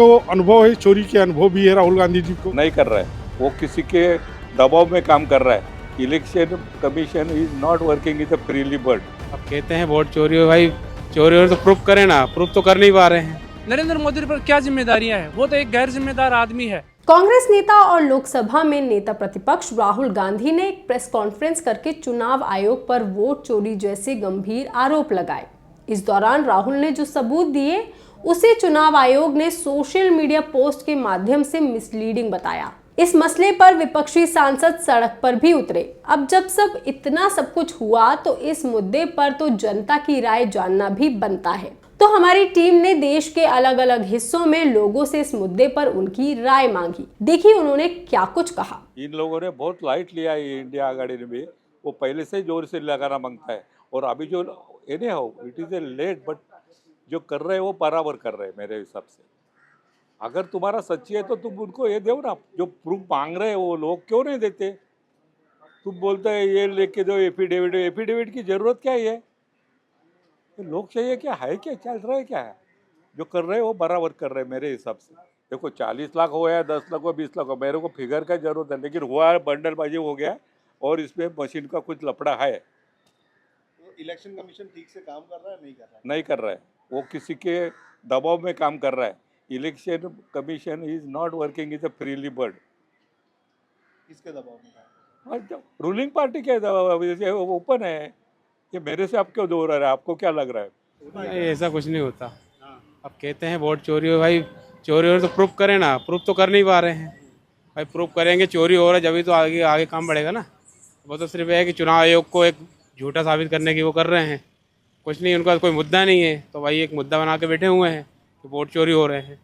तो अनुभव है, चोरी के अनुभव भी है राहुल गांधी जी को। नहीं कर रहा है, वो किसी के दबाव में काम कर रहा है। Election commission is not working is a freely bird. अब कहते हैं वोट चोरी हो, भाई चोरी हो तो प्रूफ करें ना, प्रूफ तो कर नहीं पा रहे हैं। नरेंद्र मोदी पर क्या जिम्मेदारियां हैं? वो तो एक गैर जिम्मेदार आदमी है। कांग्रेस नेता और लोकसभा में नेता प्रतिपक्ष राहुल गांधी ने एक प्रेस कॉन्फ्रेंस करके चुनाव आयोग पर वोट चोरी जैसे गंभीर आरोप लगाए। इस दौरान राहुल ने जो सबूत दिए उसे चुनाव आयोग ने सोशल मीडिया पोस्ट के माध्यम से मिसलीडिंग बताया। इस मसले पर विपक्षी सांसद सड़क पर भी उतरे। अब जब सब इतना सब कुछ हुआ तो इस मुद्दे पर तो जनता की राय जानना भी बनता है। तो हमारी टीम ने देश के अलग अलग हिस्सों में लोगों से इस मुद्दे पर उनकी राय मांगी। देखिए उन्होंने क्या कुछ कहा। इन लोगों ने बहुत लाइट लिया है इंडिया आघाड़ी ने भी। वो पहले से जोर से लगाना मांगता है और अभी जो एने हो it is a late, but जो कर रहे हैं वो बराबर कर रहे हैं मेरे हिसाब से। अगर तुम्हारा सच्ची है तो तुम उनको ये दो ना, जो प्रूफ मांग रहे हैं वो लोग क्यों नहीं देते? तुम बोलते हैं ये लेके दो एफिडेविट, एफिडेविट की जरूरत क्या है? ये लोकशाही क्या है, क्या चल रहा है, क्या है? जो कर रहे हैं वो बराबर कर रहे हैं मेरे हिसाब से। देखो 40 लाख हो या 10 लाख हो 20 लाख हो, मेरे को फिगर का जरूरत है, लेकिन हुआ बंडलबाजी हो गया और इसमें मशीन का कुछ लफड़ा है। तो इलेक्शन कमीशन ठीक से काम कर रहा है, नहीं कर रहा है? नहीं कर रहा है, वो किसी के दबाव में काम कर रहा है। Election commission is not working is a freely bird. किसके दबाव में? रूलिंग पार्टी के ओपन है। ये मेरे से आप क्यों दो रहे हैं? आपको क्या लग रहा है? नहीं, ऐसा कुछ नहीं होता। अब कहते हैं वोट चोरी हो, भाई चोरी हो तो प्रूफ करें ना, प्रूफ तो कर नहीं पा रहे हैं। भाई प्रूफ करेंगे चोरी हो रहा है जब तो आगे आगे काम बढ़ेगा ना। वो तो सिर्फ है कि चुनाव आयोग को एक झूठा साबित करने की वो कर रहे हैं, कुछ नहीं। उनका कोई मुद्दा नहीं है तो भाई एक मुद्दा बना के बैठे हुए हैं कि वोट चोरी हो रहे हैं।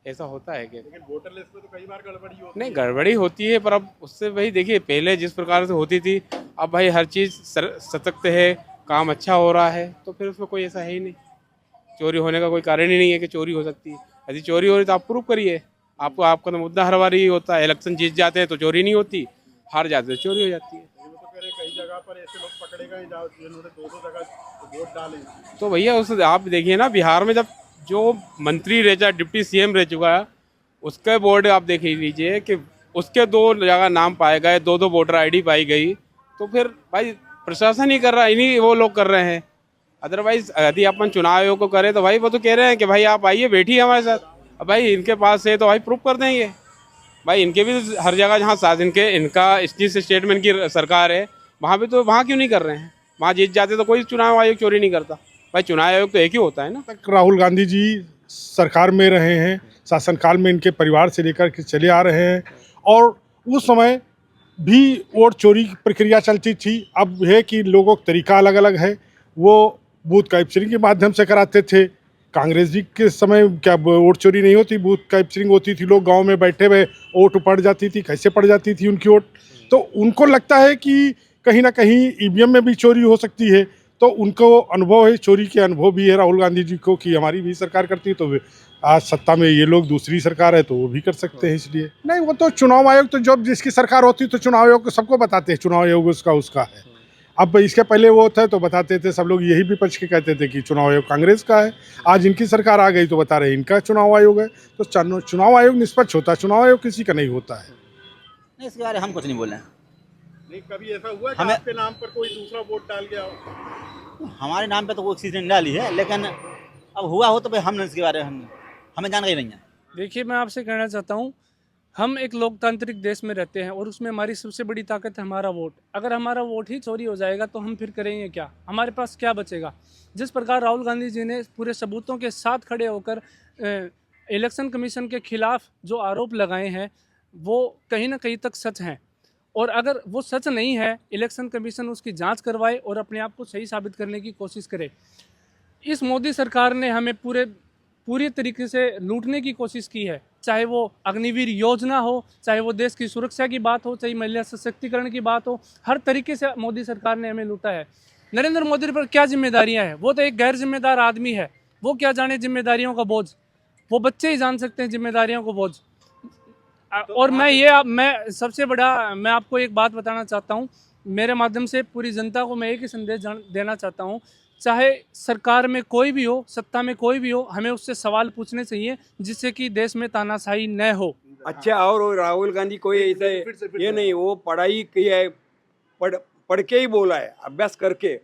ऐसा होता है कि लेकिन वोटर लिस्ट में तो कई बार गड़बड़ी होती है। नहीं, गड़बड़ी होती है, पर अब उससे भाई देखिए पहले जिस प्रकार से होती थी, अब भाई हर चीज़ सतर्क है, काम अच्छा हो रहा है, तो फिर उसमें कोई ऐसा है ही नहीं। चोरी होने का कोई कारण ही नहीं है कि चोरी हो सकती है। यदि चोरी हो रही तो आप प्रूव करिए। आपका तो मुद्दा हर बार ही होता है, इलेक्शन जीत जाते हैं तो चोरी नहीं होती, हार जाते तो चोरी हो जाती है। वो तो कह रहे कई जगह पर ऐसे लोग पकड़े गए जिन्होंने दो जगह वोट डाले। तो भैया उस आप देखिए ना, बिहार में जब जो मंत्री रह जा, डिप्टी सीएम रह चुका है, उसके बोर्ड आप देख लीजिए कि उसके 2 जगह नाम पाए गए, 2 वोटर आईडी पाई गई। तो फिर भाई प्रशासन ही कर रहा है, इन्हीं वो लोग कर रहे हैं। अदरवाइज यदि अपन चुनाव आयोग को करें तो भाई वो तो कह रहे हैं कि भाई आप आइए बैठिए हमारे साथ। अब भाई इनके पास है तो भाई प्रूफ कर देंगे। भाई इनके भी हर जगह जहाँ इनका स्टेटमेंट की सरकार है, वहाँ भी तो वहाँ क्यों नहीं कर रहे हैं? वहाँ जीत जाते तो कोई चुनाव आयोग चोरी नहीं करता। भाई चुनाव आयोग तो एक ही होता है ना। तक राहुल गांधी जी सरकार में रहे हैं, शासनकाल में इनके परिवार से लेकर के चले आ रहे हैं और उस समय भी वोट चोरी की प्रक्रिया चलती थी। अब है कि लोगों का तरीका अलग अलग है। वो बूथ कैप्चरिंग के माध्यम से कराते थे। कांग्रेस जी के समय क्या वोट चोरी नहीं होती, बूथ कैप्चरिंग होती थी। लोग गांव में बैठे हुए वोट पड़ जाती थी, कैसे पड़ जाती थी उनकी वोट। तो उनको लगता है कि कहीं ना कहीं ईवीएम में भी चोरी हो सकती है। तो उनको अनुभव है, चोरी के अनुभव भी है राहुल गांधी जी को कि हमारी भी सरकार करती है, तो आज सत्ता में ये लोग दूसरी सरकार है तो वो भी कर सकते हैं। इसलिए नहीं, वो तो चुनाव आयोग तो जब जिसकी सरकार होती तो चुनाव आयोग को सबको बताते हैं चुनाव आयोग उसका है। अब इसके पहले वो था तो बताते थे, सब लोग यही विपक्ष के कहते थे कि चुनाव आयोग कांग्रेस का है। आज इनकी सरकार आ गई तो बता रहे इनका चुनाव आयोग है। तो चुनाव आयोग निष्पक्ष होता है, चुनाव आयोग किसी का नहीं होता है। नहीं, इसके बारे में हम कुछ नहीं बोले। नहीं, कभी ऐसा हुआ कि आपके नाम पर कोई दूसरा वोट डाल गया हो? हमारे नाम पे तो कोई चीज़ नहीं डाली है, लेकिन अब हुआ हो तो भाई हम इसके बारे में हमें जानकारी नहीं है। देखिए मैं आपसे कहना चाहता हूँ, हम एक लोकतांत्रिक देश में रहते हैं और उसमें हमारी सबसे बड़ी ताकत है हमारा वोट। अगर हमारा वोट ही चोरी हो जाएगा तो हम फिर करेंगे क्या? हमारे पास क्या बचेगा? जिस प्रकार राहुल गांधी जी ने पूरे सबूतों के साथ खड़े होकर इलेक्शन कमीशन के खिलाफ जो आरोप लगाए हैं वो कहीं ना कहीं तक सच हैं। और अगर वो सच नहीं है, इलेक्शन कमीशन उसकी जांच करवाए और अपने आप को सही साबित करने की कोशिश करे। इस मोदी सरकार ने हमें पूरी तरीके से लूटने की कोशिश की है, चाहे वो अग्निवीर योजना हो, चाहे वो देश की सुरक्षा की बात हो, चाहे महिला सशक्तिकरण की बात हो। हर तरीके से मोदी सरकार ने हमें लूटा है। नरेंद्र मोदी पर क्या जिम्मेदारियां हैं? वो तो एक गैर जिम्मेदार आदमी है। वो क्या जाने जिम्मेदारियों का बोझ? वो बच्चे ही जान सकते हैं जिम्मेदारियों को बोझ। और मैं सबसे बड़ा मैं आपको एक बात बताना चाहता हूँ, मेरे माध्यम से पूरी जनता को मैं एक ही संदेश देना चाहता हूँ। चाहे सरकार में कोई भी हो, सत्ता में कोई भी हो, हमें उससे सवाल पूछने चाहिए जिससे कि देश में तानाशाही न हो। अच्छा, और राहुल गांधी कोई ऐसे ये नहीं, वो पढ़ाई की है, पढ़ के ही बोला है, अभ्यास करके।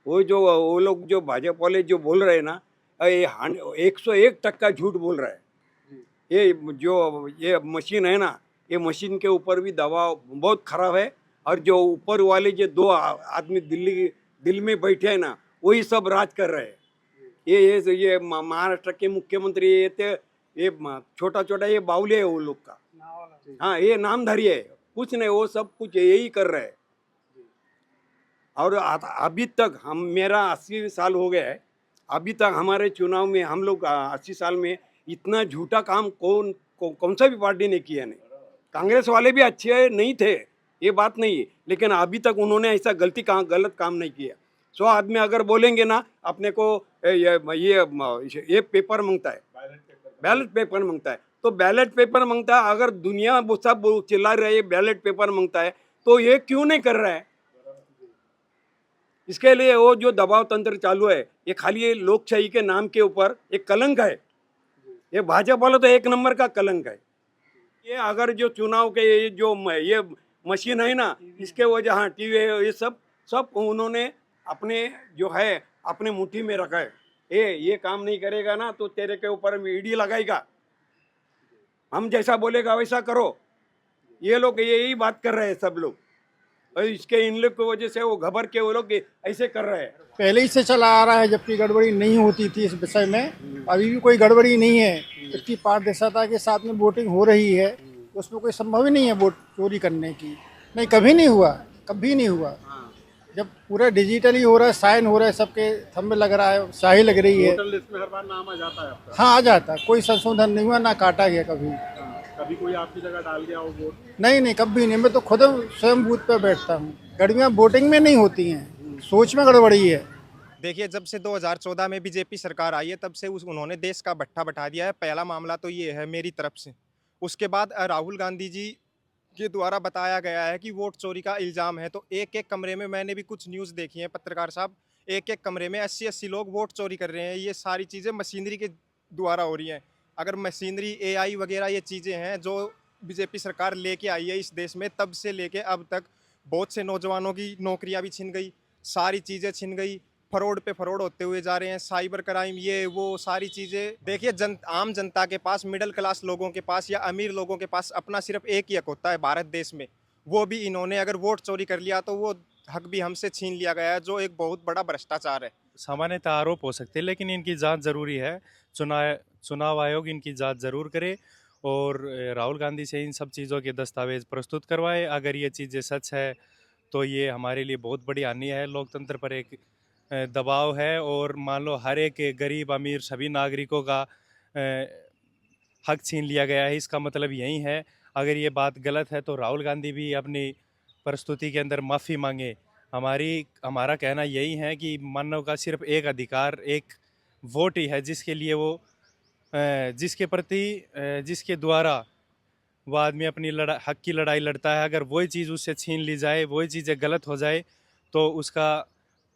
वो लोग जो भाजपा वाले जो बोल रहे हैं ना, 101% झूठ बोल रहा है। ये मशीन है ना, ये मशीन के ऊपर भी दबाव बहुत खराब है, और जो ऊपर वाले जो 2 आदमी दिल्ली में बैठे हैं ना, वही सब राज कर रहे हैं। ये महाराष्ट्र के मुख्यमंत्री ये छोटा छोटा ये बावले है वो लोग का। हाँ, ये नामधारी है, कुछ नहीं, वो सब कुछ यही कर रहे हैं। और अभी तक मेरा 80 साल हो गया है, अभी तक हमारे चुनाव में हम लोग 80 साल में इतना झूठा काम कौन सा भी पार्टी ने किया नहीं। कांग्रेस वाले भी अच्छे नहीं थे, ये बात नहीं है, लेकिन अभी तक उन्होंने ऐसा गलत काम नहीं किया। 100 आदमी अगर बोलेंगे ना, अपने को ये पेपर मांगता है, बैलेट पेपर मांगता है, तो बैलेट पेपर मांगता है। अगर दुनिया सब चिल्ला रही है बैलेट पेपर मांगता है, तो ये क्यों नहीं कर रहा है? इसके लिए वो जो दबाव तंत्र चालू है, ये खाली ये लोकशाही के नाम के ऊपर एक कलंक है। ये भाजपा वाला तो 1 नंबर का कलंक है। ये अगर जो चुनाव के ये मशीन है ना, इसके वजह, हाँ, टीवी ये सब उन्होंने अपने जो है अपने मुट्ठी में रखा है। ये काम नहीं करेगा ना, तो तेरे के ऊपर ईडी लगाएगा, हम जैसा बोलेगा वैसा करो। ये लोग यही बात कर रहे हैं सब लोग, और इसके इन लोग की वजह से वो घबर के वो लोग ऐसे कर रहे हैं। पहले ही से चला आ रहा है, जबकि गड़बड़ी नहीं होती थी इस विषय में। अभी भी कोई गड़बड़ी नहीं है, इतनी पारदर्शिता के साथ में वोटिंग हो रही है, उसमें कोई संभव ही नहीं है वोट चोरी करने की। नहीं, कभी नहीं हुआ, कभी नहीं हुआ। जब पूरा डिजिटली हो रहा है, साइन हो रहा है, सबके थंब लग रहा है, स्याही लग रही है। वोटर लिस्ट में हर बार नाम आ जाता है आपका? हाँ, आ जाता है, कोई संशोधन नहीं हुआ, ना काटा गया कभी। कभी कोई आपकी जगह डाल गया हो वोट? नहीं, कभी नहीं। मैं तो खुद स्वयं बूथ पे बैठता हूँ। गड़बड़ियाँ वोटिंग में नहीं होती हैं, सोच में गड़बड़ी है। देखिए, जब से 2014 में बीजेपी सरकार आई है, तब से उन्होंने देश का भट्ठा बैठा दिया है। पहला मामला तो ये है मेरी तरफ से। उसके बाद राहुल गांधी जी के द्वारा बताया गया है कि वोट चोरी का इल्ज़ाम है, तो एक कमरे में, मैंने भी कुछ न्यूज़ देखी है पत्रकार साहब, एक कमरे में 80 लोग वोट चोरी कर रहे हैं। ये सारी चीज़ें मशीनरी के द्वारा हो रही हैं। अगर मशीनरी, AI वगैरह ये चीज़ें हैं जो बीजेपी सरकार लेके आई है इस देश में, तब से लेके अब तक बहुत से नौजवानों की नौकरियां भी छिन गई, सारी चीज़ें छिन गई, फरोड पे फरोड होते हुए जा रहे हैं, साइबर क्राइम, ये वो सारी चीज़ें। देखिए, आम जनता के पास, मिडिल क्लास लोगों के पास या अमीर लोगों के पास अपना सिर्फ एक ही हक होता है भारत देश में। वो भी इन्होंने अगर वोट चोरी कर लिया तो वो हक भी हमसे छीन लिया गया है, जो एक बहुत बड़ा भ्रष्टाचार है। सामान्यतः आरोप हो सकते हैं, लेकिन इनकी जांच ज़रूरी है। चुनाव आयोग इनकी जांच ज़रूर करे और राहुल गांधी से इन सब चीज़ों के दस्तावेज प्रस्तुत करवाए। अगर ये चीज़ें सच है तो ये हमारे लिए बहुत बड़ी हानि है। लोकतंत्र पर एक दबाव है, और मान लो हर एक गरीब अमीर सभी नागरिकों का हक छीन लिया गया है। इसका मतलब यही है। अगर ये बात गलत है तो राहुल गांधी भी अपनी प्रस्तुति के अंदर माफ़ी मांगे। हमारा कहना यही है कि मानव का सिर्फ एक अधिकार, एक वोट ही है, जिसके लिए वो जिसके द्वारा वो आदमी अपनी हक की लड़ाई लड़ता है। अगर वही चीज़ उससे छीन ली जाए, वही चीज़ें गलत हो जाए, तो उसका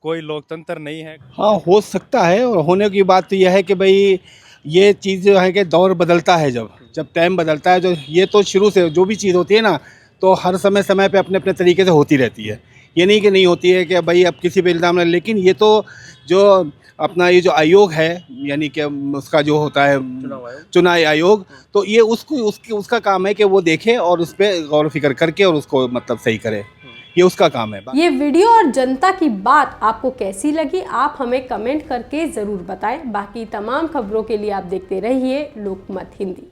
कोई लोकतंत्र नहीं है। हाँ, हो सकता है, और होने की बात तो यह है कि भाई ये चीज़ जो है कि दौर बदलता है, जब टाइम बदलता है, जो ये तो शुरू से जो भी चीज़ होती है ना, तो हर समय पे अपने अपने तरीके से होती रहती है। ये नहीं कि नहीं होती है कि भाई अब किसी पे इल्ज़ाम नहीं। लेकिन ये तो जो अपना ये जो आयोग है, यानी कि उसका जो होता है चुनाव आयोग, तो ये उसका काम है कि वो देखे और उस पर गौर फिक्र करके और उसको मतलब सही करे, ये उसका काम है। ये वीडियो और जनता की बात आपको कैसी लगी, आप हमें कमेंट करके ज़रूर बताएं। बाकी तमाम खबरों के लिए आप देखते रहिए लोकमत हिंदी।